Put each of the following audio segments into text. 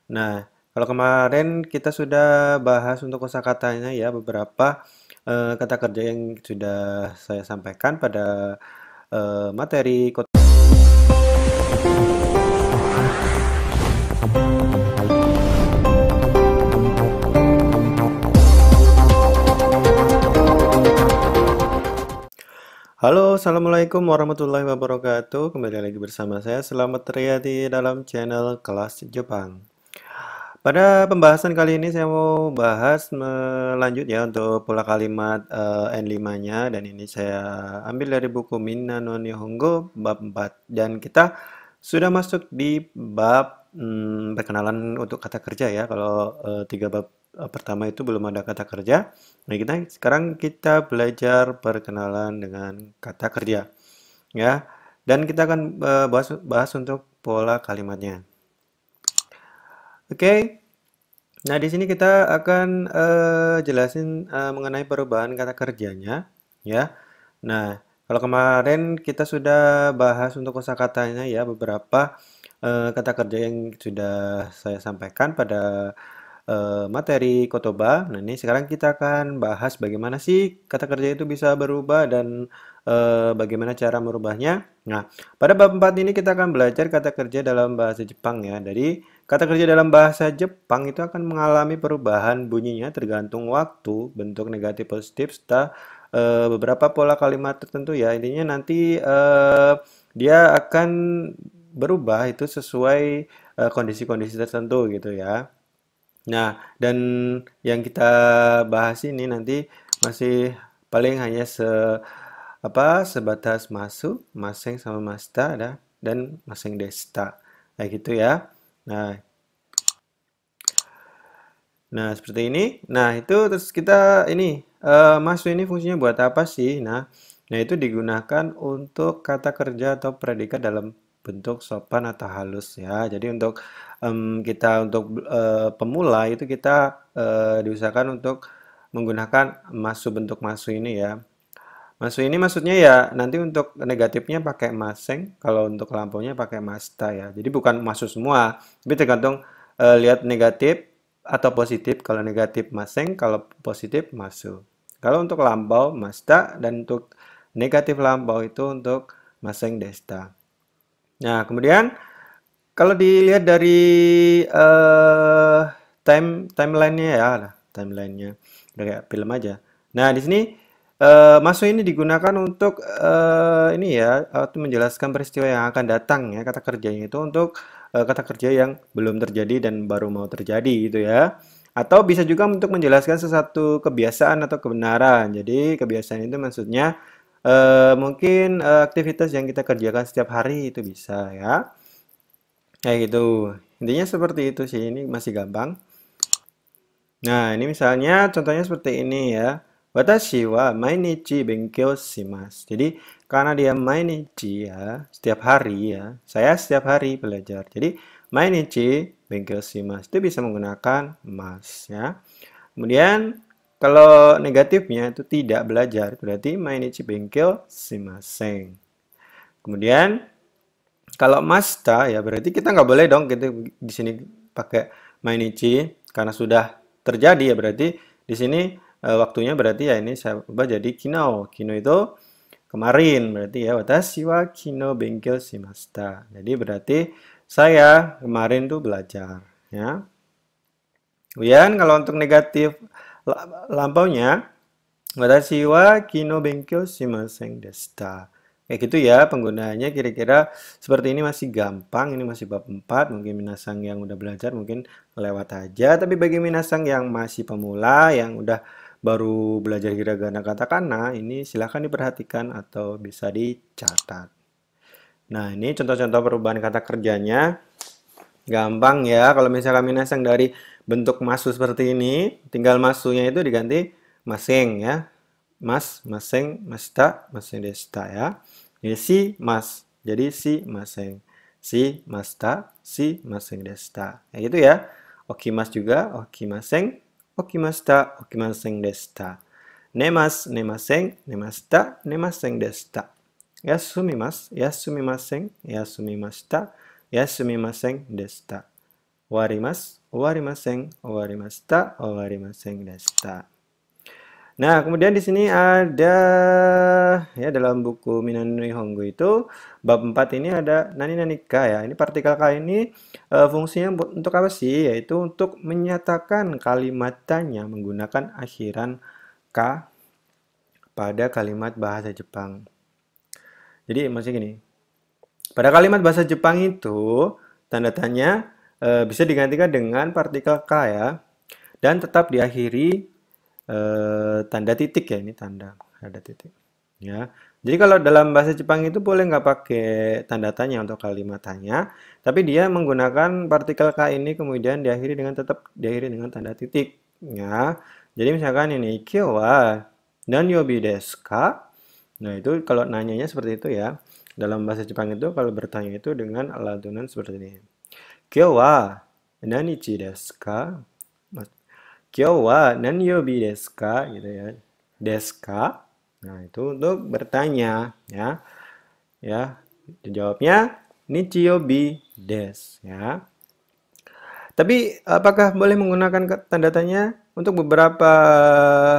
Nah, kalau kemarin kita sudah bahas untuk kosakatanya ya, beberapa kata kerja yang sudah saya sampaikan pada materi. Halo, Assalamualaikum warahmatullahi wabarakatuh. Kembali lagi bersama saya, Selamat Riyadi dalam channel Kelas Jepang. Pada pembahasan kali ini saya mau bahas melanjut ya untuk pola kalimat N5-nya, dan ini saya ambil dari buku Minna no Nihongo bab 4, dan kita sudah masuk di bab perkenalan untuk kata kerja ya. Kalau tiga bab pertama itu belum ada kata kerja. Nah, sekarang kita belajar perkenalan dengan kata kerja ya. Dan kita akan bahas untuk pola kalimatnya. Oke. Nah, di sini kita akan jelasin mengenai perubahan kata kerjanya, ya. Nah, kalau kemarin kita sudah bahas untuk kosakatanya ya, beberapa kata kerja yang sudah saya sampaikan pada materi kotoba. Nah, ini sekarang kita akan bahas bagaimana sih kata kerja itu bisa berubah dan bagaimana cara merubahnya. Nah, pada bab 4 ini kita akan belajar kata kerja dalam bahasa Jepang ya. Jadi, kata kerja dalam bahasa Jepang itu akan mengalami perubahan bunyinya tergantung waktu, bentuk negatif positif, serta beberapa pola kalimat tertentu ya. Intinya nanti dia akan berubah itu sesuai kondisi-kondisi tertentu gitu ya. Nah, dan yang kita bahas ini nanti masih paling hanya sebatas masu, maseng sama masta dan maseng desta. Kayak gitu ya. Nah, nah seperti ini. Nah, itu terus kita ini masu ini fungsinya buat apa sih? Nah itu digunakan untuk kata kerja atau predikat dalam bentuk sopan atau halus ya. Jadi kita untuk pemula itu kita diusahakan untuk menggunakan masu, bentuk masu ini ya. Masu ini maksudnya ya nanti untuk negatifnya pakai maseng, kalau untuk lampunya pakai masta ya. Jadi bukan masu semua, tapi tergantung lihat negatif atau positif. Kalau negatif maseng, kalau positif masu. Kalau untuk lampau masta, dan untuk negatif lampau itu untuk maseng desta. Nah, kemudian kalau dilihat dari eh timelinenya ya, timelinenya udah kayak film aja. Nah, di sini masu ini digunakan untuk ini ya, untuk menjelaskan peristiwa yang akan datang ya, kata kerjanya itu untuk kata kerja yang belum terjadi dan baru mau terjadi gitu ya. Atau bisa juga untuk menjelaskan sesuatu kebiasaan atau kebenaran. Jadi kebiasaan itu maksudnya mungkin aktivitas yang kita kerjakan setiap hari itu bisa ya. Kayak gitu. Intinya seperti itu sih, ini masih gampang. Nah, ini misalnya contohnya seperti ini ya. Watashi wa mainichi benkyou shimasu. Jadi, karena dia mainichi ya, setiap hari ya. Saya setiap hari belajar. Jadi, mainichi benkyou shimasu itu bisa menggunakan mas ya. Kemudian, kalau negatifnya itu tidak belajar, berarti mainichi benkyou shimasen. Kemudian, kalau masta ya berarti kita nggak boleh dong kita di sini pakai mainichi karena sudah terjadi ya, berarti di sini waktunya berarti ya ini saya ubah jadi kino. Kino itu kemarin, berarti ya watashi wa kino benkyou shimashita. Jadi berarti saya kemarin tuh belajar ya. Kemudian kalau untuk negatif lampaunya, watashi wa kino benkyou shimasen deshita. Kayak gitu ya penggunaannya, kira-kira seperti ini. Masih gampang, ini masih bab 4. Mungkin minasang yang udah belajar mungkin lewat aja, tapi bagi minasang yang masih pemula, yang udah baru belajar hiragana katakana, ini silahkan diperhatikan atau bisa dicatat. Nah, ini contoh-contoh perubahan kata kerjanya. Gampang ya, kalau misalkan minasang dari bentuk masu seperti ini, tinggal masunya itu diganti maseng ya. Mas, maseng, masta, maseng desta ya. Jadi si, mas. Jadi si, maseng. Si, masta, si, maseng desta. Kayak gitu ya. Okimas juga, okimaseng, okimasta, okimaseng desta. Nemas, nemaseng, nemasta, nemaseng desta. Yasumimasu, yasumimaseng, yasumimashita, yasumimaseng desta. Warimaseng, warimasta, warimaseng desta. Nah, kemudian di sini ada ya dalam buku Minano Nihongo itu bab 4 ini ada nani nani ka ya. Ini partikel ka ini fungsinya untuk apa sih? Yaitu untuk menyatakan kalimat tanya menggunakan akhiran ka pada kalimat bahasa Jepang. Jadi maksudnya gini, pada kalimat bahasa Jepang itu tanda tanya bisa digantikan dengan partikel ka ya, dan tetap diakhiri tanda titik ya, ini tanda ada titik ya. Jadi kalau dalam bahasa Jepang itu boleh nggak pakai tanda tanya untuk kalimat tanya, tapi dia menggunakan partikel ka ini kemudian diakhiri dengan tetap diakhiri dengan tanda titik ya. Jadi misalkan ini kyo wa nanyobi desu ka? Nah, itu kalau nanyanya seperti itu ya. Dalam bahasa Jepang itu kalau bertanya itu dengan lantunan seperti ini. Kyo wa nanichi desu ka? Kyo wa nanyobi desu ka? Gitu ya. Desu ka? Nah, itu untuk bertanya ya. Ya, jawabnya nichiyobi desu ya. Tapi apakah boleh menggunakan tanda tanya? Untuk beberapa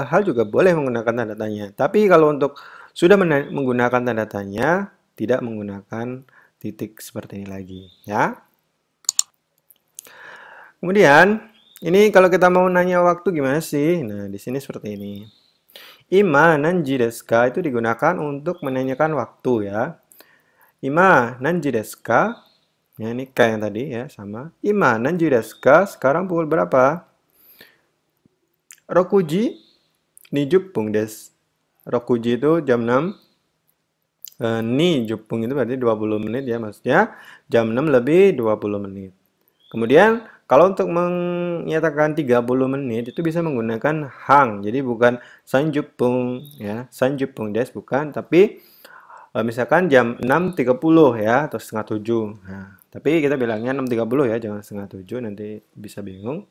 hal juga boleh menggunakan tanda tanya. Tapi kalau untuk sudah menggunakan tanda tanya, tidak menggunakan titik seperti ini lagi, ya. Kemudian, ini kalau kita mau nanya waktu gimana sih? Nah, di sini seperti ini. Ima nanji desu ka itu digunakan untuk menanyakan waktu ya. Ima nanji desu ka? Ya, ini K yang tadi ya, sama. Ima nanji desu ka? Sekarang pukul berapa? Rokuji ni 10 desu. Rokuji itu jam 6. Ni 10 itu berarti 20 menit ya, maksudnya jam 6 lebih 20 menit. Kemudian kalau untuk menyatakan 30 menit itu bisa menggunakan hang. Jadi bukan sanjupung ya, sanjupung des bukan, tapi misalkan jam 6.30 ya atau setengah 7. Nah, tapi kita bilangnya 6.30 ya, jangan setengah 7 nanti bisa bingung.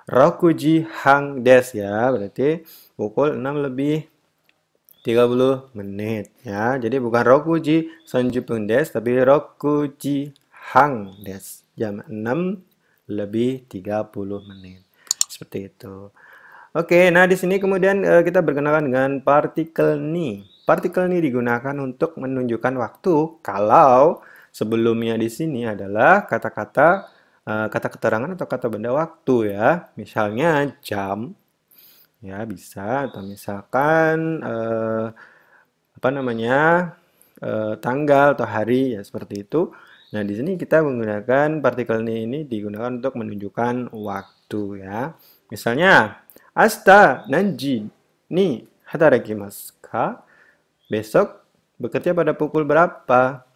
Rokuji hang des ya, berarti pukul 6 lebih 30 menit ya. Jadi bukan rokuji sanjupung des, tapi rokuji hang des. Jam 6 lebih 30 menit. Seperti itu. Oke, nah di sini kemudian kita berkenalan dengan partikel ni. Partikel ni digunakan untuk menunjukkan waktu kalau sebelumnya di sini adalah kata-kata kata keterangan atau kata benda waktu ya. Misalnya jam ya bisa, atau misalkan apa namanya tanggal atau hari ya seperti itu. Nah, di sini kita menggunakan partikel ni ini digunakan untuk menunjukkan waktu ya. Misalnya, asta nanji ni hatarakimasu ka? Besok bekerja pada pukul berapa?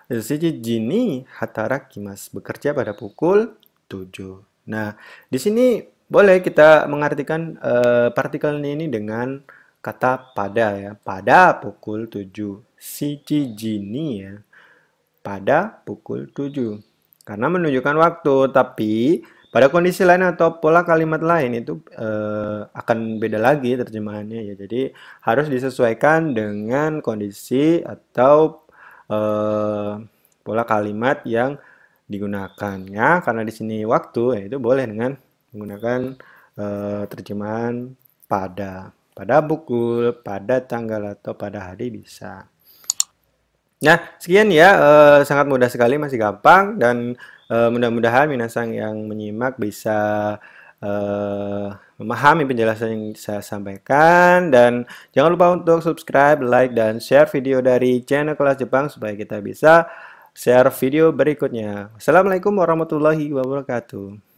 Shiji ni hatarakimasu. Bekerja pada pukul 7. Nah, di sini boleh kita mengartikan partikel ni ini dengan kata pada ya. Pada pukul 7. Shiji ni ya. Pada pukul 7. Karena menunjukkan waktu, tapi pada kondisi lain atau pola kalimat lain itu akan beda lagi terjemahannya ya. Jadi harus disesuaikan dengan kondisi atau pola kalimat yang digunakan ya. Karena di sini waktu ya itu boleh dengan menggunakan terjemahan pada pukul, pada tanggal atau pada hari bisa. Nah, sekian ya, sangat mudah sekali, masih gampang, dan mudah-mudahan minasang yang menyimak bisa memahami penjelasan yang saya sampaikan, dan jangan lupa untuk subscribe, like, dan share video dari channel Kelas Jepang supaya kita bisa share video berikutnya. Assalamualaikum warahmatullahi wabarakatuh.